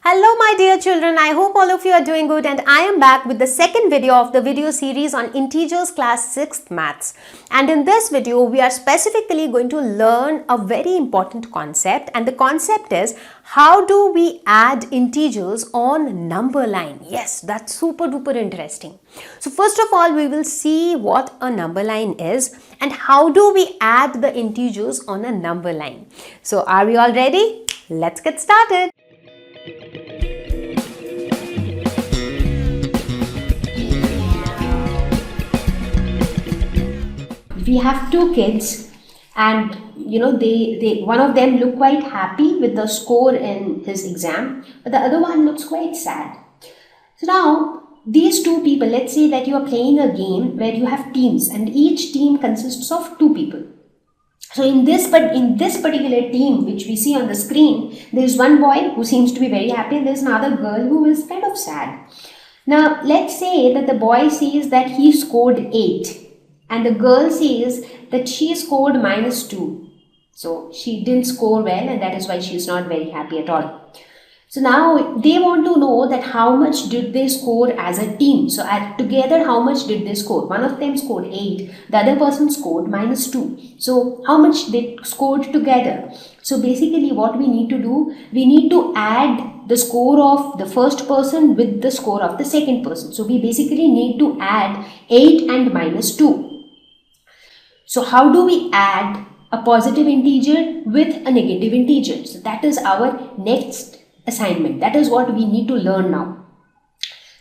Hello my dear children, I hope all of you are doing good and I am back with the second video of the video series on integers class 6th maths. And in this video, we are specifically going to learn a very important concept, and the concept is how do we add integers on number line. Yes, that's super duper interesting. So first of all, we will see what a number line is and how do we add the integers on a number line. So are we all ready? Let's get started. We have two kids and one of them look quite happy with the score in his exam, but the other one looks quite sad. So now these two people, let's say that you are playing a game where you have teams and each team consists of two people. So in this particular team which we see on the screen, there is one boy who seems to be very happy and there is another girl who is kind of sad. Now let's say that the boy says that he scored 8 and the girl says that she scored -2. So she didn't score well and that is why she is not very happy at all. So now they want to know that how much did they score as a team. So together how much did they score? One of them scored 8, the other person scored -2. So how much they scored together? So basically what we need to do, we need to add the score of the first person with the score of the second person. So we basically need to add 8 and -2. So how do we add a positive integer with a negative integer? So that is our next assignment. That is what we need to learn now.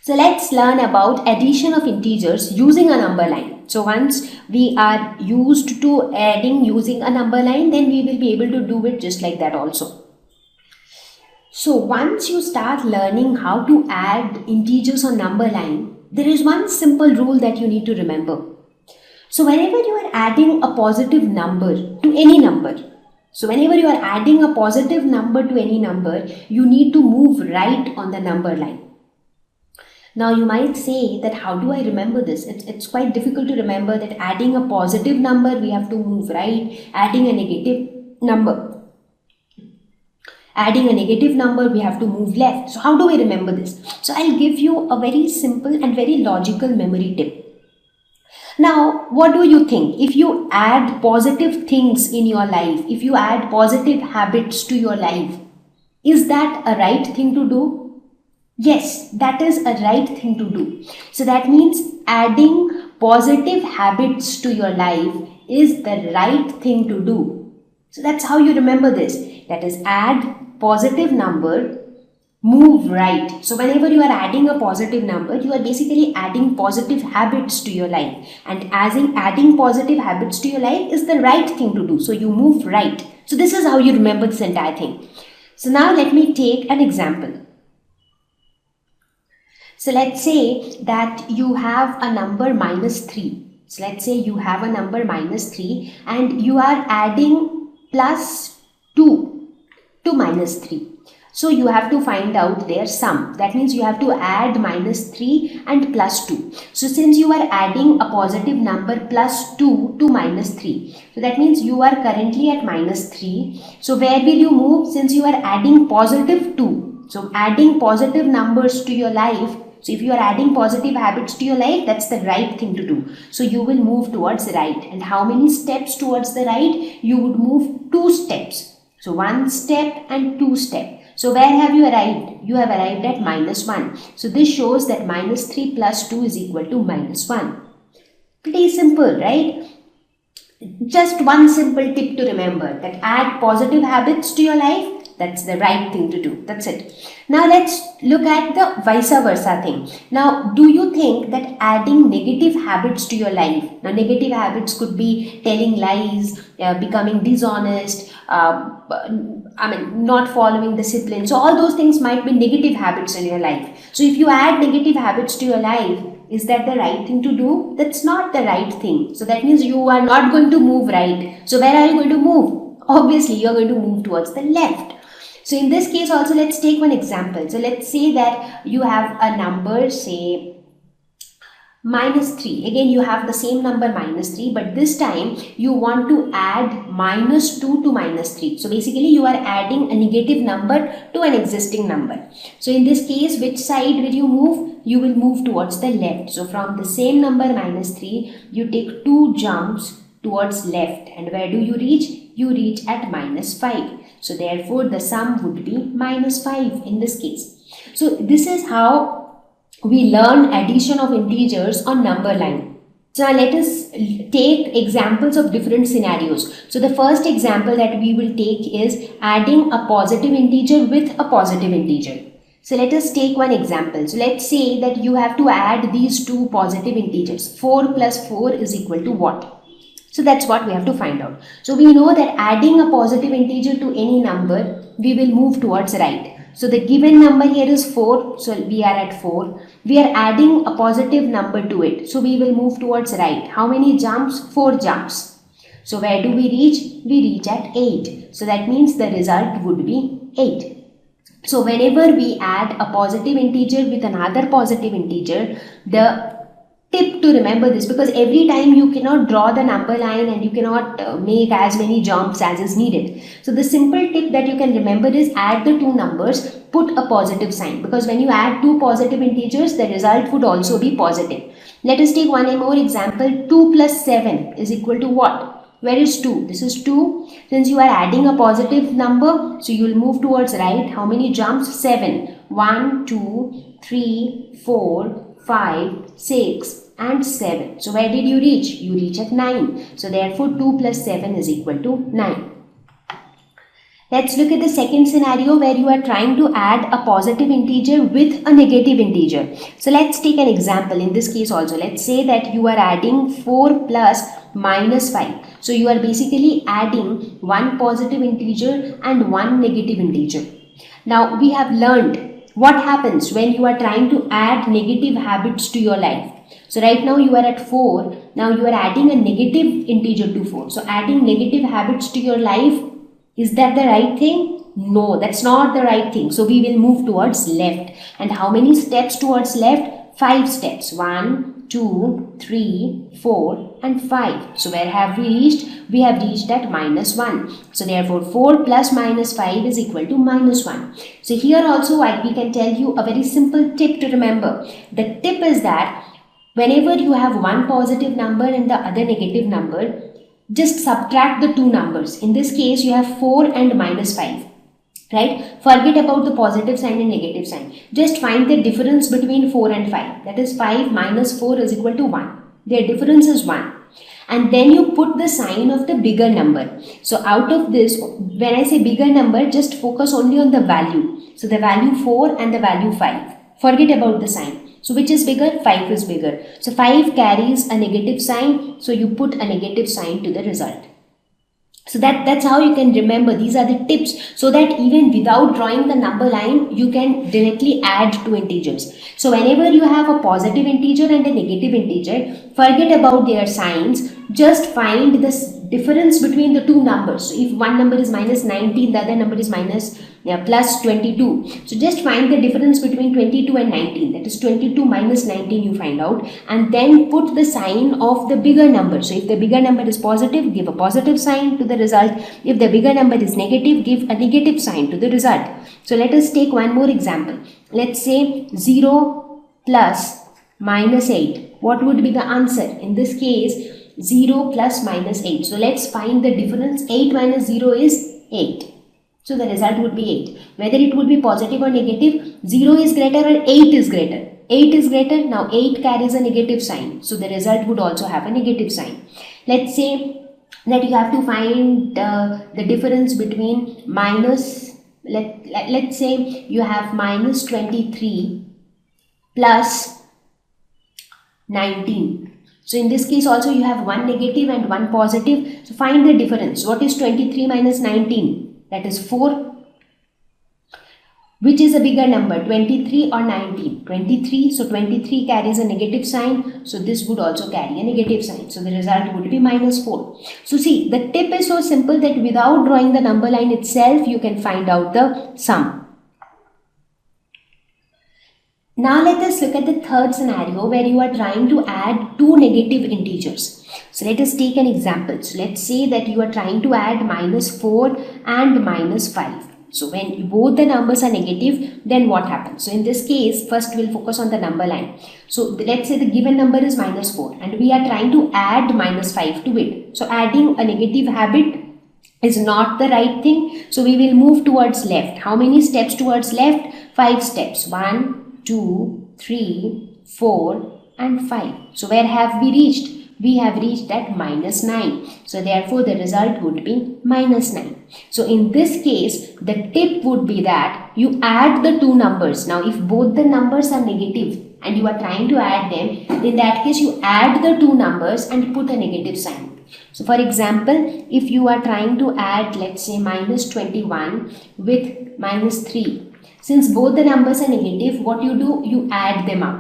So let's learn about addition of integers using a number line. So once we are used to adding using a number line, then we will be able to do it just like that also. So once you start learning how to add integers on number line, there is one simple rule that you need to remember. So whenever you are adding a positive number to any number, you need to move right on the number line. Now you might say that how do I remember this? It's quite difficult to remember that adding a positive number we have to move right, adding a negative number we have to move left. So how do I remember this? So I'll give you a very simple and very logical memory tip. Now, what do you think? If you add positive things in your life, if you add positive habits to your life, is that a right thing to do? Yes, that is a right thing to do. So that means adding positive habits to your life is the right thing to do. So that's how you remember this. That is, add positive number, move right. So whenever you are adding a positive number, you are basically adding positive habits to your life. And adding positive habits to your life is the right thing to do. So you move right. So this is how you remember this entire thing. So now let me take an example. So let's say that you have a number -3. So let's say you have a number -3 and you are adding +2 to -3. So you have to find out their sum. That means you have to add -3 and +2. So since you are adding a positive number +2 to -3, so that means you are currently at -3. So where will you move since you are adding +2? So adding positive numbers to your life. So if you are adding positive habits to your life, that's the right thing to do. So you will move towards the right. And how many steps towards the right? You would move 2 steps. So 1 step and 2 steps. So where have you arrived? You have arrived at -1. So this shows that -3 + 2 is equal to -1. Pretty simple, right? Just one simple tip to remember, that add positive habits to your life. That's the right thing to do. That's it. Now let's look at the vice versa thing. Now, do you think that adding negative habits to your life, now negative habits could be telling lies, becoming dishonest, not following discipline. So all those things might be negative habits in your life. So if you add negative habits to your life, is that the right thing to do? That's not the right thing. So that means you are not going to move right. So where are you going to move? Obviously, you are going to move towards the left. So in this case also, let's take one example. So let's say that you have a number, say minus 3. Again, you have the same number minus 3, but this time you want to add minus 2 to minus 3. So basically you are adding a negative number to an existing number. So in this case, which side will you move? You will move towards the left. So from the same number minus 3, you take 2 jumps towards left, and where do you reach? You reach at minus 5. So therefore the sum would be minus 5 in this case. So this is how we learn addition of integers on number line. So now let us take examples of different scenarios. So the first example that we will take is adding a positive integer with a positive integer. So let us take one example. So let's say that you have to add these two positive integers. 4 plus 4 is equal to what? So that's what we have to find out. So we know that adding a positive integer to any number, we will move towards right. So the given number here is 4, so we are at 4. We are adding a positive number to it, so we will move towards right. How many jumps? 4 jumps. So where do we reach? We reach at 8. So that means the result would be 8. So whenever we add a positive integer with another positive integer, the tip to remember this, because every time you cannot draw the number line and you cannot make as many jumps as is needed. So the simple tip that you can remember is add the two numbers, put a positive sign, because when you add two positive integers, the result would also be positive. Let us take one more example. 2 plus 7 is equal to what? Where is 2? This is 2. Since you are adding a positive number, so you will move towards right. How many jumps? 7. 1, 2, 3, 4, 5, 6 and 7. So where did you reach? You reach at 9. So therefore 2 plus 7 is equal to 9. Let's look at the second scenario where you are trying to add a positive integer with a negative integer. So let's take an example. In this case also, let's say that you are adding 4 plus minus 5. So you are basically adding one positive integer and one negative integer. Now we have learned what happens when you are trying to add negative habits to your life. So right now you are at 4. Now you are adding a negative integer to 4. So adding negative habits to your life, is that the right thing? No, that's not the right thing. So we will move towards left. And how many steps towards left? 5 steps. 1, 2, 3, 4 and 5. So where have we reached? We have reached at minus 1. So therefore 4 plus minus 5 is equal to minus 1. So here also we can tell you a very simple tip to remember. The tip is that whenever you have one positive number and the other negative number, just subtract the two numbers. In this case you have 4 and minus 5. Right? Forget about the positive sign and negative sign. Just find the difference between 4 and 5. That is 5 minus 4 is equal to 1. Their difference is 1. And then you put the sign of the bigger number. So out of this, when I say bigger number, just focus only on the value. So the value 4 and the value 5. Forget about the sign. So which is bigger? 5 is bigger. So 5 carries a negative sign. So you put a negative sign to the result. So that's how you can remember. These are the tips, so that even without drawing the number line, you can directly add two integers. So whenever you have a positive integer and a negative integer, forget about their signs. Just find the difference between the two numbers. So if one number is minus 19, the other number is plus 22. So just find the difference between 22 and 19. That is 22 minus 19 you find out, and then put the sign of the bigger number. So if the bigger number is positive, give a positive sign to the result. If the bigger number is negative, give a negative sign to the result. So let us take one more example. Let's say 0 plus minus 8. What would be the answer? In this case, 0 plus minus 8. So let's find the difference. 8 minus 0 is 8. So the result would be 8. Whether it would be positive or negative, 0 is greater or 8 is greater. 8 is greater. Now 8 carries a negative sign. So the result would also have a negative sign. Let's say that you have to find the difference between minus, let's say you have minus 23 plus 19. So in this case also you have one negative and one positive. So find the difference. What is 23 minus 19? That is 4. Which is a bigger number, 23 or 19? 23. So 23 carries a negative sign. So this would also carry a negative sign. So the result would be minus 4. So see, the tip is so simple that without drawing the number line itself, you can find out the sum. Now let us look at the third scenario where you are trying to add two negative integers. So let us take an example. So let's say that you are trying to add -4 and -5. So when both the numbers are negative, then what happens? So in this case, first we'll focus on the number line. So let's say the given number is -4 and we are trying to add -5 to it. So adding a negative habit is not the right thing. So we will move towards left. How many steps towards left? 5 steps. 1, 2, 3, 4 and 5. So where have we reached? We have reached at -9. So therefore the result would be -9. So in this case, the tip would be that you add the two numbers. Now if both the numbers are negative and you are trying to add them, in that case you add the two numbers and put a negative sign. So for example, if you are trying to add, let's say, -21 with -3, since both the numbers are negative, what you do? You add them up.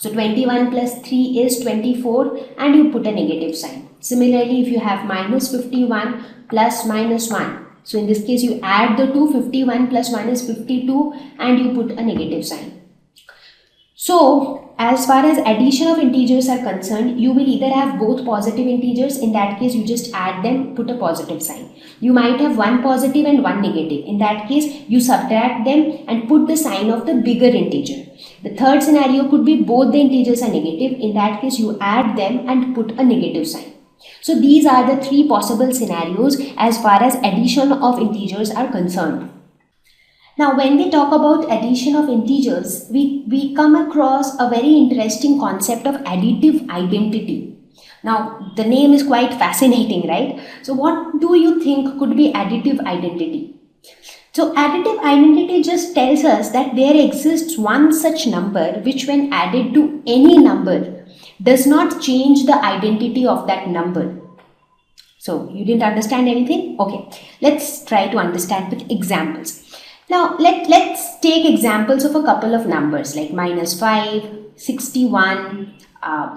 So 21 plus 3 is 24 and you put a negative sign. Similarly, if you have -51 plus -1, so in this case you add the two, 51 plus 1 is 52 and you put a negative sign. So as far as addition of integers are concerned, you will either have both positive integers. In that case, you just add them, put a positive sign. You might have one positive and one negative. In that case, you subtract them and put the sign of the bigger integer. The third scenario could be both the integers are negative. In that case, you add them and put a negative sign. So these are the three possible scenarios as far as addition of integers are concerned. Now, when we talk about addition of integers, we come across a very interesting concept of additive identity. Now, the name is quite fascinating, right? So what do you think could be additive identity? So additive identity just tells us that there exists one such number which, when added to any number, does not change the identity of that number. So you didn't understand anything? Okay, let's try to understand with examples. Now let's take examples of a couple of numbers like -5, 61,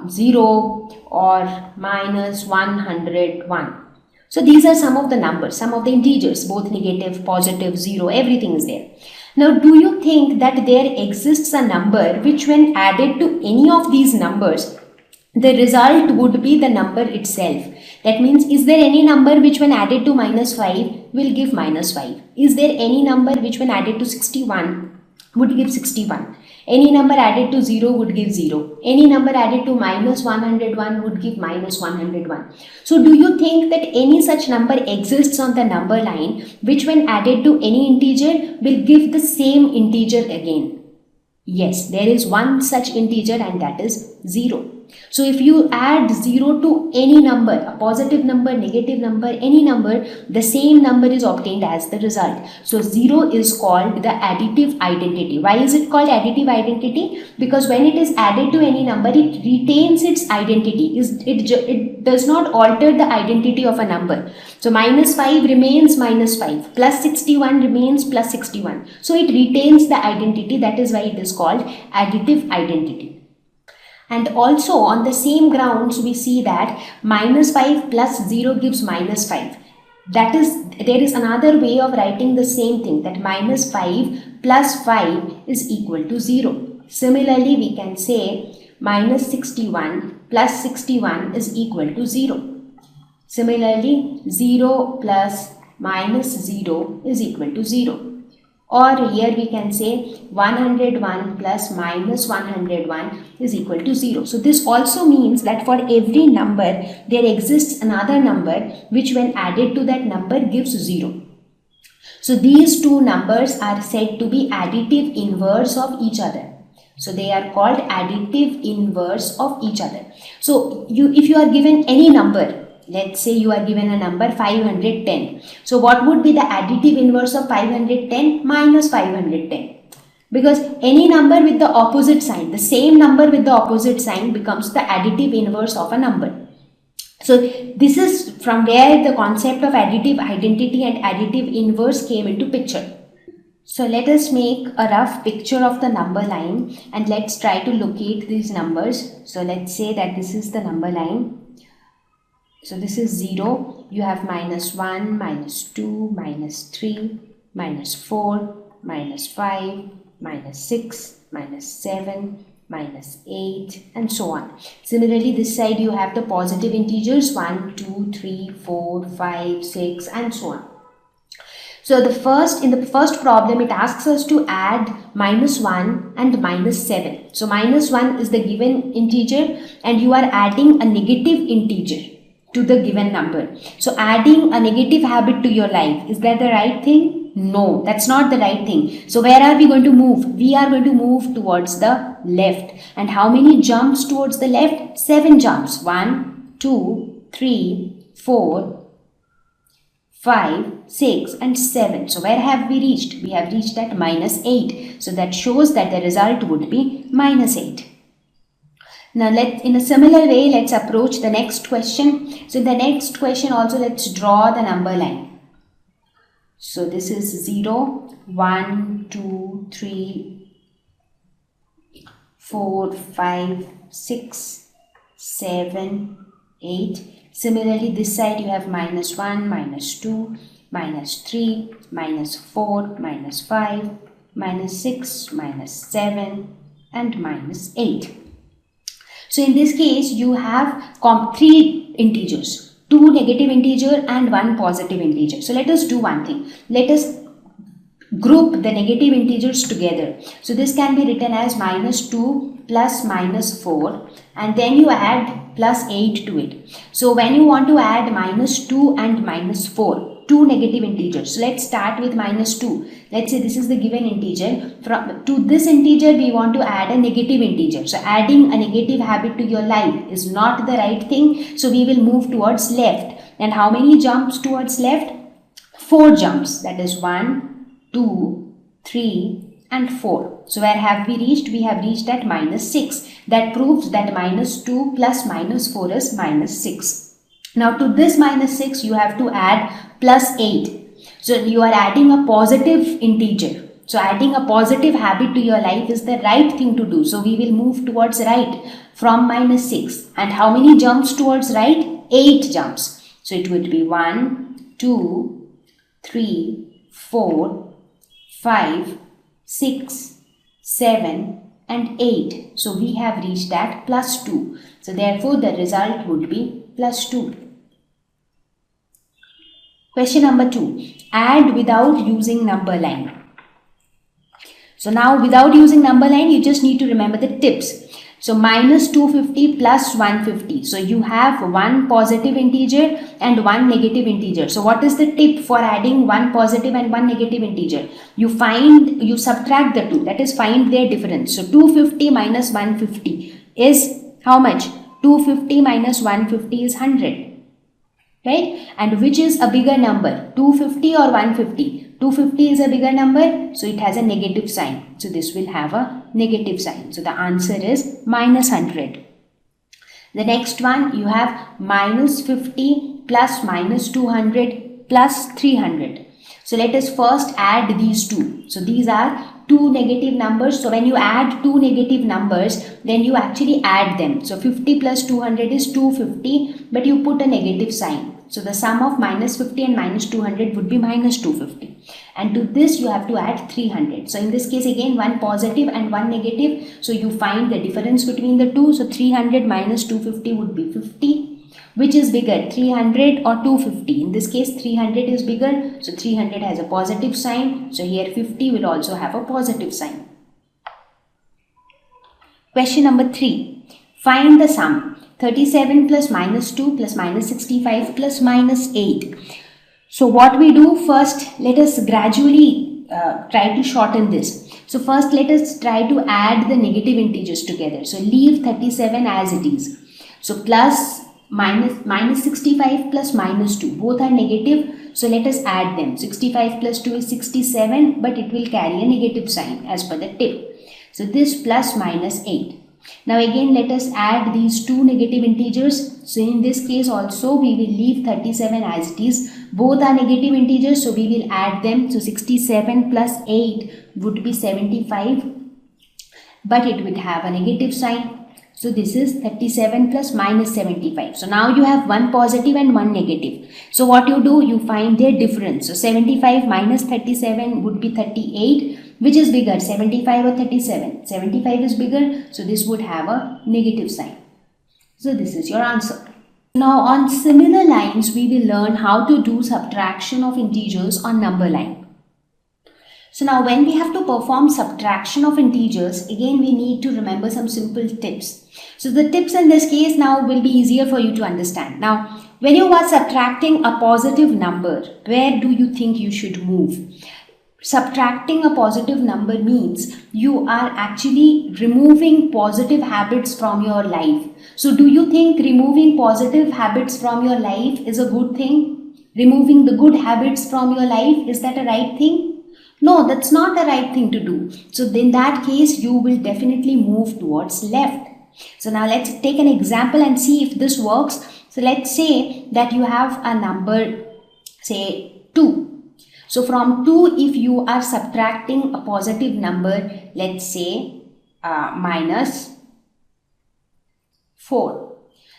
0 or -101. So these are some of the numbers, some of the integers, both negative, positive, 0, everything is there. Now do you think that there exists a number which, when added to any of these numbers, the result would be the number itself? That means, is there any number which, when added to -5, will give -5? Is there any number which, when added to 61, would give 61? Any number added to 0 would give 0. Any number added to -101 would give -101. So do you think that any such number exists on the number line which, when added to any integer, will give the same integer again? Yes, there is one such integer and that is 0. So if you add 0 to any number, a positive number, negative number, any number, the same number is obtained as the result. So 0 is called the additive identity. Why is it called additive identity? Because when it is added to any number, it retains its identity. It does not alter the identity of a number. So -5 remains -5, plus 61 remains plus 61. So it retains the identity. That is why it is called additive identity. And also on the same grounds, we see that -5 plus 0 gives -5. That is, there is another way of writing the same thing, that -5 plus 5 is equal to 0. Similarly, we can say -61 plus 61 is equal to 0. Similarly, 0 plus -0 is equal to 0. Or here we can say 101 plus -101 is equal to 0. So this also means that for every number, there exists another number which, when added to that number, gives 0. So these two numbers are said to be additive inverse of each other. So they are called additive inverse of each other. So if you are given any number, let's say you are given a number 510. So what would be the additive inverse of 510? -510. Because any number with the opposite sign, the same number with the opposite sign, becomes the additive inverse of a number. So this is from where the concept of additive identity and additive inverse came into picture. So let us make a rough picture of the number line and let's try to locate these numbers. So let's say that this is the number line. So this is 0, you have -1, -2, -3, -4, -5, minus 6, minus 7, minus 8, and so on. Similarly, this side you have the positive integers 1, 2, 3, 4, 5, 6, and so on. So in the first problem, it asks us to add minus 1 and minus 7. So minus 1 is the given integer and you are adding a negative integer to the given number. So adding a negative habit to your life, is that the right thing? No, that's not the right thing. So where are we going to move? We are going to move towards the left. And how many jumps towards the left? 7 jumps. 1, 2, 3, 4, 5, 6 and 7. So where have we reached? We have reached at minus 8. So that shows that the result would be minus 8. Now in a similar way, let's approach the next question. So in the next question also, let's draw the number line. So this is 0, 1, 2, 3, 4, 5, 6, 7, 8. Similarly, this side you have minus 1, minus 2, minus 3, minus 4, minus 5, minus 6, minus 7 and minus 8. So in this case, you have 3 integers, 2 negative integer and 1 positive integer. So let us do one thing. Let us group the negative integers together. So this can be written as minus 2 plus minus 4 and then you add plus 8 to it. So when you want to add minus 2 and minus 4, 2 negative integers. So let's start with minus 2. Let's say this is the given integer. To this integer we want to add a negative integer. So adding a negative habit to your life is not the right thing. So we will move towards left. And how many jumps towards left? 4 jumps. That is 1, 2, 3 and 4. So where have we reached? We have reached at minus 6. That proves that minus 2 plus minus 4 is minus 6. Now to this minus 6 you have to add plus 8. So you are adding a positive integer. So adding a positive habit to your life is the right thing to do. So we will move towards right from minus 6. And how many jumps towards right? 8 jumps. So it would be 1, 2, 3, 4, 5, 6, 7 and 8. So we have reached at plus 2. So therefore the result would be plus 2. Question number 2. Add without using number line. So now without using number line, you just need to remember the tips. So minus 250 plus 150. So you have 1 positive integer and 1 negative integer. So what is the tip for adding 1 positive and 1 negative integer? You subtract the two. That is, find their difference. So 250 minus 150 is how much? 250 minus 150 is 100. Right? And which is a bigger number? 250 or 150? 250 is a bigger number, so it has a negative sign. So this will have a negative sign. So the answer is minus 100. The next one, you have minus 50 plus minus 200 plus 300. So let us first add these two. So these are two negative numbers. So when you add two negative numbers, then you actually add them. So 50 plus 200 is 250, but you put a negative sign. So the sum of minus 50 and minus 200 would be minus 250. And to this you have to add 300. So in this case again 1 positive and 1 negative. So you find the difference between the two. So 300 minus 250 would be 50. Which is bigger, 300 or 250? In this case 300 is bigger. So 300 has a positive sign. So here 50 will also have a positive sign. Question number 3. Find the sum. 37 plus minus 2 plus minus 65 plus minus 8. So what we do first, let us gradually try to shorten this. So first let us try to add the negative integers together. So leave 37 as it is. So plus minus 65 plus minus 2. Both are negative. So let us add them. 65 plus 2 is 67, but it will carry a negative sign as per the tip. So this plus minus 8. Now again let us add these two negative integers. So in this case also we will leave 37 as it is. Both are negative integers, so we will add them. So 67 plus 8 would be 75, but it would have a negative sign. So this is 37 plus minus 75. So now you have 1 positive and 1 negative. So what you do, you find their difference. So 75 minus 37 would be 38, Which is bigger, 75 or 37? 75 is bigger, so this would have a negative sign. So this is your answer. Now on similar lines, we will learn how to do subtraction of integers on number line. So now when we have to perform subtraction of integers, again we need to remember some simple tips. So the tips in this case now will be easier for you to understand. Now when you are subtracting a positive number, where do you think you should move? Subtracting a positive number means you are actually removing positive habits from your life. So do you think removing positive habits from your life is a good thing? Removing the good habits from your life, is that a right thing? No, that's not the right thing to do. So in that case, you will definitely move towards left. So now let's take an example and see if this works. So let's say that you have a number, say 2. So from 2, if you are subtracting a positive number, let's say minus 4.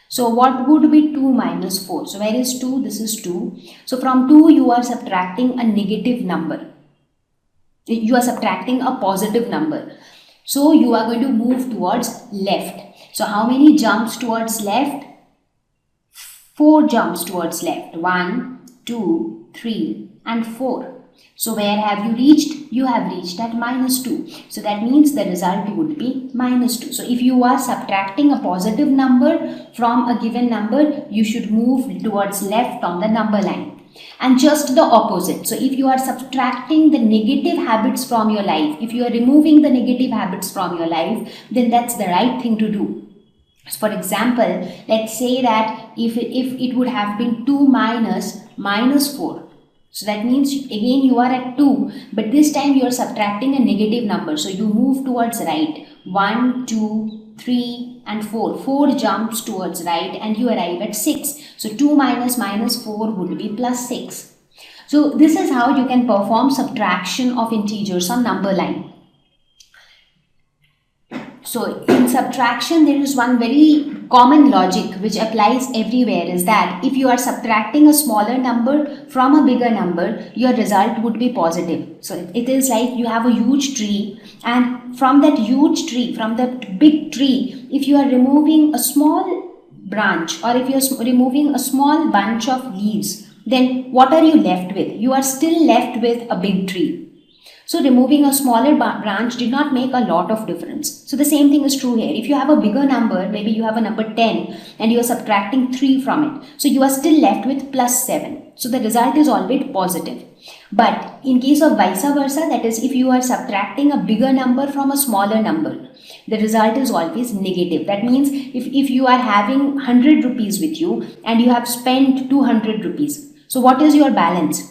So what would be 2 minus 4? So where is 2? This is 2. So from 2, you are subtracting a negative number. You are subtracting a positive number. So you are going to move towards left. So how many jumps towards left? 4 jumps towards left. 1, 2, 3 and 4. So where have you reached? You have reached at minus 2. So that means the result would be minus 2. So if you are subtracting a positive number from a given number, you should move towards left on the number line. And just the opposite. So if you are subtracting the negative habits from your life, if you are removing the negative habits from your life, then that's the right thing to do. So for example, let's say that if it would have been 2 minus 4. So that means again you are at 2, but this time you are subtracting a negative number. So you move towards right. 1, 2, 3 and 4. 4 jumps towards right and you arrive at 6. So 2 minus 4 would be plus 6. So this is how you can perform subtraction of integers on number line. So in subtraction, there is one very common logic which applies everywhere, is that if you are subtracting a smaller number from a bigger number, your result would be positive. So it is like you have a huge tree, and from that huge tree, from that big tree, if you are removing a small branch or if you are removing a small bunch of leaves, then what are you left with? You are still left with a big tree. So removing a smaller branch did not make a lot of difference. So the same thing is true here. If you have a bigger number, maybe you have a number 10 and you are subtracting 3 from it. So you are still left with plus 7. So the result is always positive. But in case of vice versa, that is if you are subtracting a bigger number from a smaller number, the result is always negative. That means if you are having 100 rupees with you and you have spent 200 rupees. So what is your balance?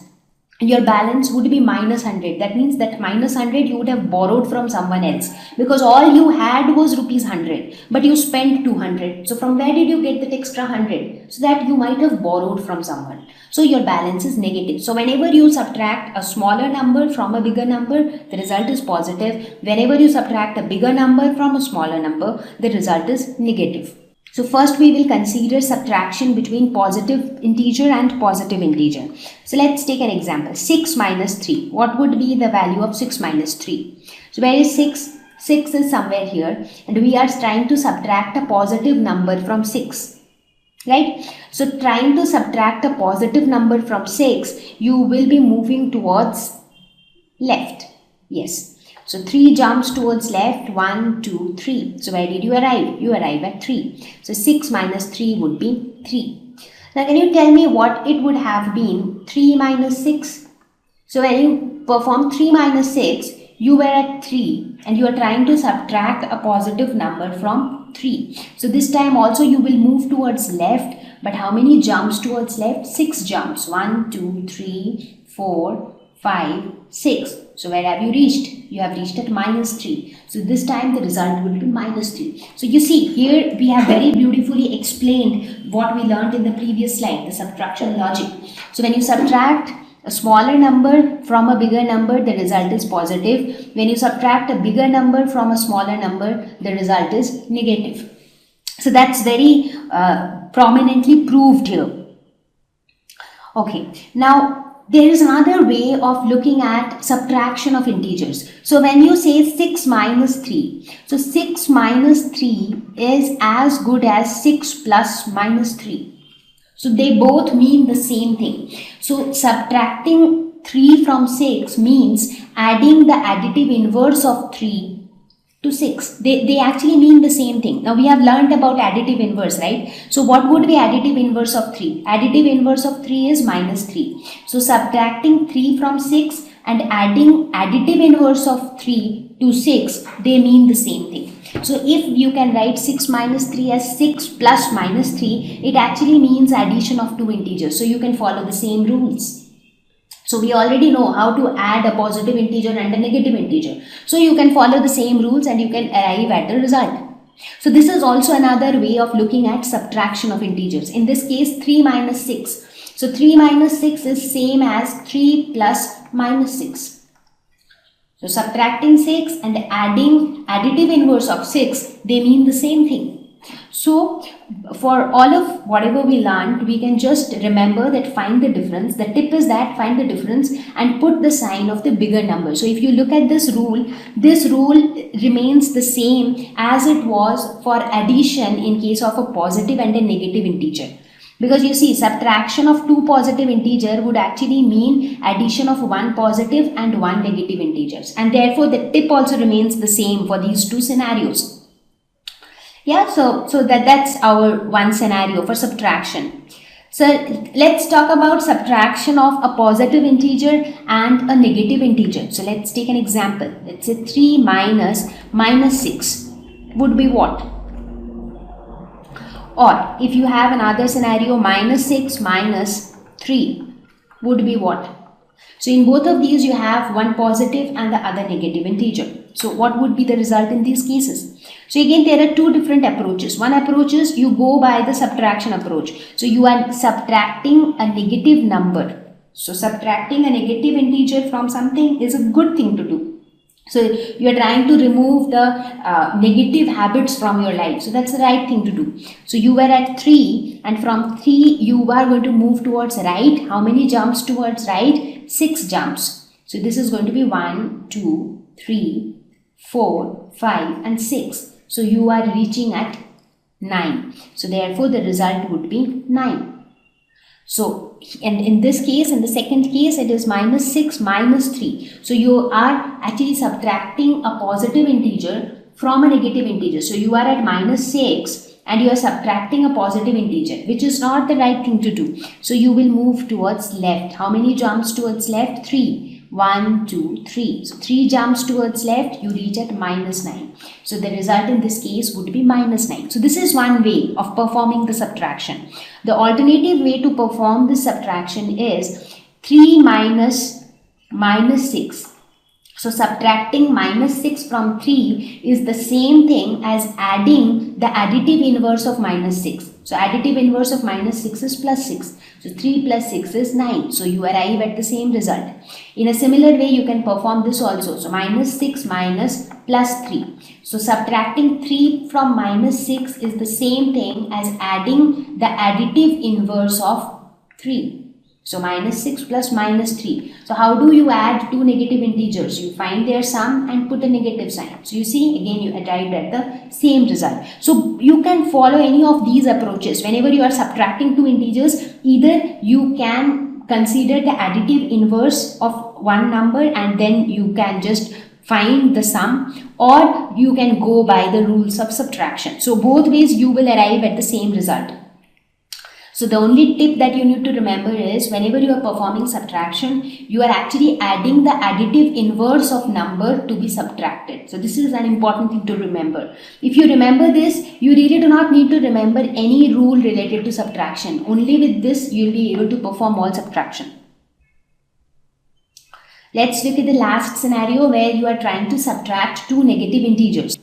Your balance would be minus 100. That means that minus 100 you would have borrowed from someone else, because all you had was rupees 100, but you spent 200. So from where did you get that extra 100? So that you might have borrowed from someone. So your balance is negative. So whenever you subtract a smaller number from a bigger number, the result is positive. Whenever you subtract a bigger number from a smaller number, the result is negative. So first we will consider subtraction between positive integer and positive integer. So let's take an example. 6 minus 3. What would be the value of 6 minus 3? So where is 6? 6 is somewhere here, and we are trying to subtract a positive number from 6. Right? So trying to subtract a positive number from 6, you will be moving towards left. Yes. So 3 jumps towards left, 1, 2, 3. So where did you arrive? You arrive at 3. So 6 minus 3 would be 3. Now can you tell me what it would have been? 3 minus 6. So when you perform 3 minus 6, you were at 3 and you are trying to subtract a positive number from 3. So this time also you will move towards left. But how many jumps towards left? 6 jumps. 1, 2, 3, 4, 5, 6. So where have you reached? You have reached at minus 3. So this time the result will be minus 3. So you see here we have very beautifully explained what we learned in the previous slide, the subtraction logic. So when you subtract a smaller number from a bigger number, the result is positive. When you subtract a bigger number from a smaller number, the result is negative. So that's very prominently proved here. Okay, now there is another way of looking at subtraction of integers. So when you say 6 minus 3, so 6 minus 3 is as good as 6 plus minus 3. So they both mean the same thing. So subtracting 3 from 6 means adding the additive inverse of 3 to 6. They actually mean the same thing. Now we have learned about additive inverse, right? So what would be additive inverse of 3? Additive inverse of 3 is minus 3. So subtracting 3 from 6 and adding additive inverse of 3 to 6, they mean the same thing. So if you can write 6 minus 3 as 6 plus minus 3, it actually means addition of two integers. So you can follow the same rules. So we already know how to add a positive integer and a negative integer. So you can follow the same rules and you can arrive at the result. So this is also another way of looking at subtraction of integers. In this case, 3 minus 6. So 3 minus 6 is same as 3 plus minus 6. So subtracting 6 and adding additive inverse of 6, they mean the same thing. So for all of whatever we learned, we can just remember that find the difference. The tip is that find the difference and put the sign of the bigger number. So if you look at this rule remains the same as it was for addition in case of a positive and a negative integer. Because you see, subtraction of two positive integer would actually mean addition of one positive and one negative integers. And therefore the tip also remains the same for these two scenarios. Yeah, so that's our one scenario for subtraction. So let's talk about subtraction of a positive integer and a negative integer. So let's take an example. Let's say 3 minus 6 would be what? Or if you have another scenario, minus 6 minus 3 would be what? So in both of these you have one positive and the other negative integer. So what would be the result in these cases? So again, there are two different approaches. One approach is you go by the subtraction approach. So you are subtracting a negative number. So subtracting a negative integer from something is a good thing to do. So you are trying to remove the negative habits from your life. So that's the right thing to do. So you were at 3 and from 3 you are going to move towards right. How many jumps towards right? 6 jumps. So this is going to be 1, 2, 3, 4, 5 and 6. So you are reaching at 9. So therefore the result would be 9. So and in this case, in the second case, it is minus 6 minus 3. So you are actually subtracting a positive integer from a negative integer. So you are at minus 6 and you are subtracting a positive integer, which is not the right thing to do. So you will move towards left. How many jumps towards left? 3. 1, 2, 3. So 3 jumps towards left, you reach at minus 9. So the result in this case would be minus 9. So this is one way of performing the subtraction. The alternative way to perform this subtraction is 3 minus 6. So subtracting minus 6 from 3 is the same thing as adding the additive inverse of minus 6. So additive inverse of minus 6 is plus 6. So 3 plus 6 is 9. So you arrive at the same result. In a similar way, you can perform this also. So minus 6 minus plus 3. So subtracting 3 from minus 6 is the same thing as adding the additive inverse of 3. So minus 6 plus minus 3. So how do you add two negative integers? You find their sum and put a negative sign. So you see, again you arrived at the same result. So you can follow any of these approaches. Whenever you are subtracting two integers, either you can consider the additive inverse of one number and then you can just find the sum, or you can go by the rules of subtraction. So both ways you will arrive at the same result. So the only tip that you need to remember is whenever you are performing subtraction, you are actually adding the additive inverse of number to be subtracted. So this is an important thing to remember. If you remember this, you really do not need to remember any rule related to subtraction. Only with this you will be able to perform all subtraction. Let's look at the last scenario where you are trying to subtract two negative integers.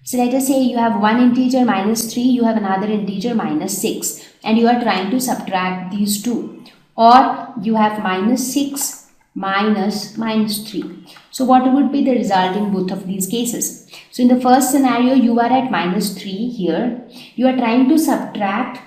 So let us say you have one integer minus 3, you have another integer minus 6, and you are trying to subtract these two. Or you have minus 6 minus 3. So what would be the result in both of these cases? So in the first scenario, you are at minus 3 here. You are trying to subtract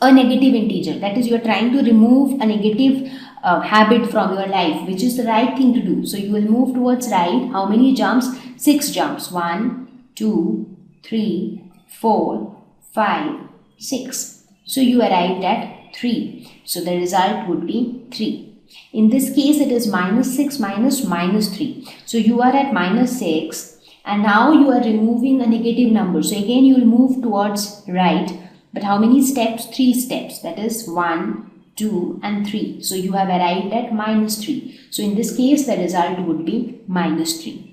a negative integer. That is, you are trying to remove a negative habit from your life, which is the right thing to do. So you will move towards right. How many jumps? 6 jumps. 1, 2, 3, 4, 5, 6. So you arrived at 3. So the result would be 3. In this case, it is minus 6 minus minus 3. So you are at minus 6 and now you are removing a negative number. So again you will move towards right. But how many steps? 3 steps. That is 1, 2 and 3. So you have arrived at minus 3. So in this case, the result would be minus 3.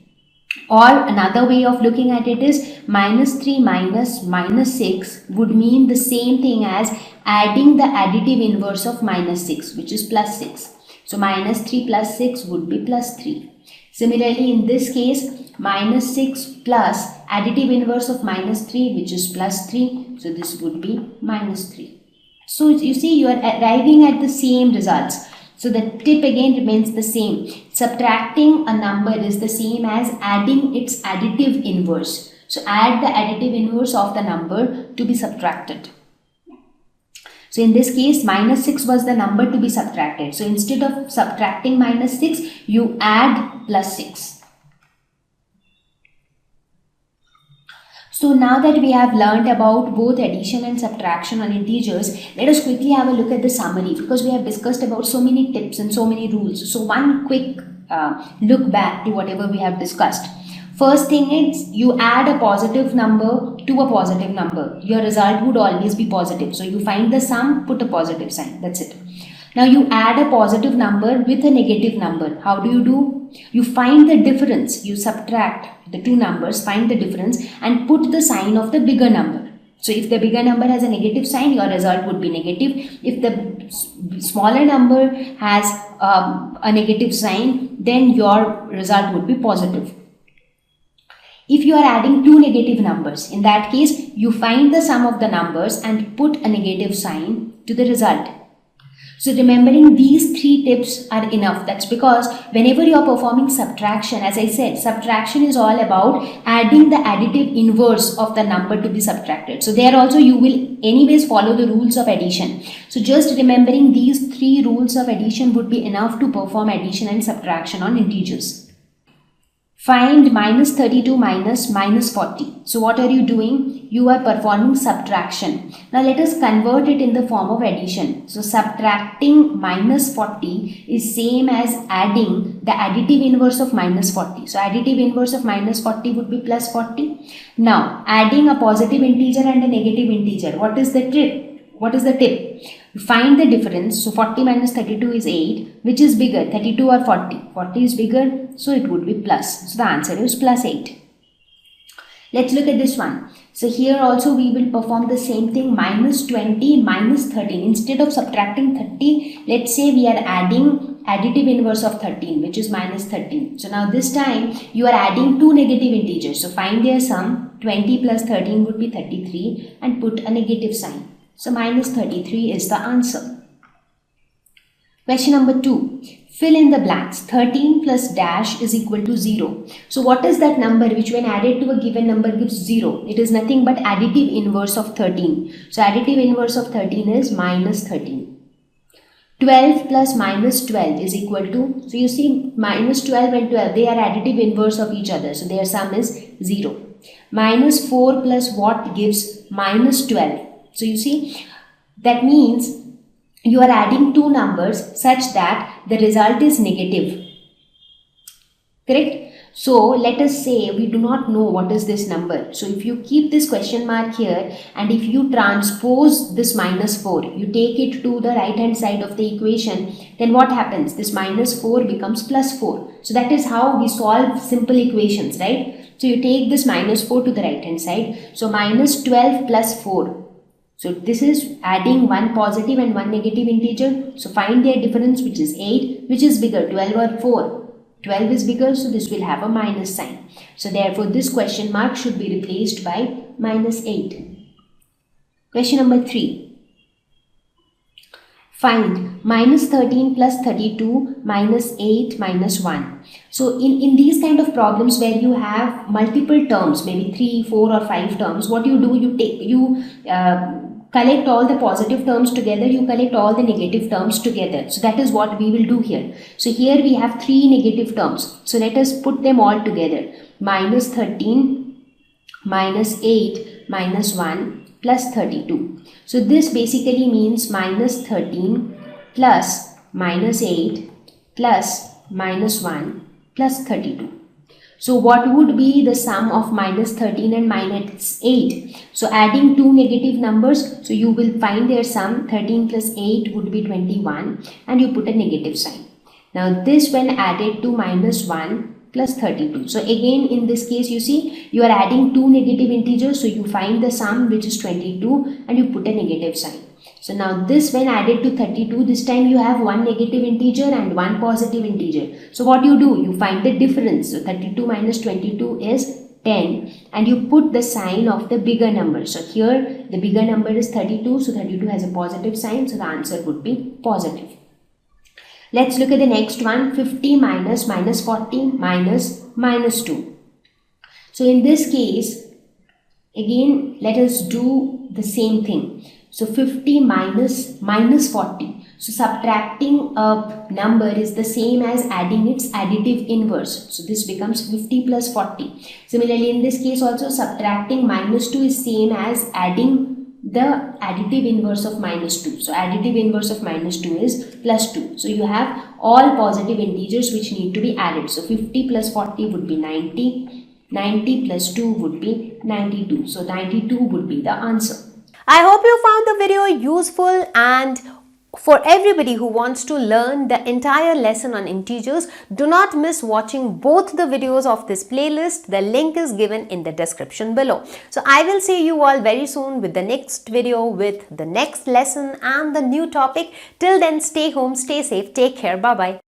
Or another way of looking at it is minus 3 minus minus 6 would mean the same thing as adding the additive inverse of minus 6, which is plus 6. So minus 3 plus 6 would be plus 3. Similarly, in this case, minus 6 plus additive inverse of minus 3, which is plus 3. So this would be minus 3. So you see, you are arriving at the same results. So the tip again remains the same. Subtracting a number is the same as adding its additive inverse. So add the additive inverse of the number to be subtracted. So in this case, minus 6 was the number to be subtracted. So instead of subtracting minus 6, you add plus 6. So now that we have learned about both addition and subtraction on integers, let us quickly have a look at the summary, because we have discussed about so many tips and so many rules. So one quick look back to whatever we have discussed. First thing is, you add a positive number to a positive number. Your result would always be positive. So you find the sum, put a positive sign. That's it. Now you add a positive number with a negative number. How do you do? You find the difference. You subtract the two numbers, find the difference and put the sign of the bigger number. So if the bigger number has a negative sign, your result would be negative. If the smaller number has a negative sign, then your result would be positive. If you are adding two negative numbers, in that case, you find the sum of the numbers and put a negative sign to the result. So remembering these 3 tips are enough. That's because whenever you are performing subtraction, as I said, subtraction is all about adding the additive inverse of the number to be subtracted. So there also you will anyways follow the rules of addition. So just remembering these 3 rules of addition would be enough to perform addition and subtraction on integers. Find minus 32 minus minus 40. So what are you doing? You are performing subtraction. Now let us convert it in the form of addition. So subtracting minus 40 is same as adding the additive inverse of minus 40. So additive inverse of minus 40 would be plus 40. Now adding a positive integer and a negative integer. What is the tip? What is the tip? You find the difference. So 40 minus 32 is 8. Which is bigger, 32 or 40? 40 is bigger, so it would be plus. So the answer is plus 8. Let's look at this one. So here also we will perform the same thing, minus 20 minus 13. Instead of subtracting 30, let's say we are adding additive inverse of 13, which is minus 13. So now this time you are adding two negative integers. So find their sum. 20 plus 13 would be 33 and put a negative sign. So minus 33 is the answer. Question number 2. Fill in the blanks. 13 plus dash is equal to 0. So what is that number which when added to a given number gives 0? It is nothing but additive inverse of 13. So additive inverse of 13 is minus 13. 12 plus minus 12 is equal to, so you see minus 12 and 12, they are additive inverse of each other. So their sum is 0. Minus 4 plus what gives minus 12. So you see, that means you are adding two numbers such that the result is negative. Correct? So let us say we do not know what is this number. So if you keep this question mark here and if you transpose this minus 4, you take it to the right hand side of the equation, then what happens? This minus 4 becomes plus 4. So that is how we solve simple equations, right? So you take this minus 4 to the right hand side. So minus 12 plus 4. So this is adding one positive and one negative integer. So find their difference, which is 8. Which is bigger, 12 or 4? 12 is bigger, so this will have a minus sign. So therefore this question mark should be replaced by minus 8. Question number 3. Find minus 13 plus 32 minus 8 minus 1. So in these kind of problems where you have multiple terms, maybe 3, 4 or 5 terms, what you do, you collect all the positive terms together, you collect all the negative terms together. So that is what we will do here. So here we have 3 negative terms. So let us put them all together. Minus 13, minus 8, minus 1, plus 32. So this basically means minus 13 plus minus 8 plus minus 1 plus 32. So what would be the sum of minus 13 and minus 8? So adding two negative numbers, so you will find their sum. 13 plus 8 would be 21, and you put a negative sign. Now this when added to minus 1 plus 32. So again in this case you see you are adding two negative integers, so you find the sum which is 22 and you put a negative sign. So now this when added to 32, this time you have one negative integer and one positive integer. So what you do? You find the difference. So 32 minus 22 is 10, and you put the sign of the bigger number. So here the bigger number is 32, so 32 has a positive sign, so the answer would be positive. Let's look at the next one. 50 minus minus 40 minus minus 2. So in this case, again let us do the same thing. So 50 minus minus 40. So subtracting a number is the same as adding its additive inverse. So this becomes 50 plus 40. Similarly in this case also subtracting minus 2 is same as adding the additive inverse of minus 2. So additive inverse of minus 2 is plus 2. So you have all positive integers which need to be added. So 50 plus 40 would be 90. 90 plus 2 would be 92. So 92 would be the answer. I hope you found the video useful, and for everybody who wants to learn the entire lesson on integers, do not miss watching both the videos of this playlist. The link is given in the description below. So I will see you all very soon with the next video, with the next lesson and the new topic. Till then, stay home, stay safe, take care, bye-bye.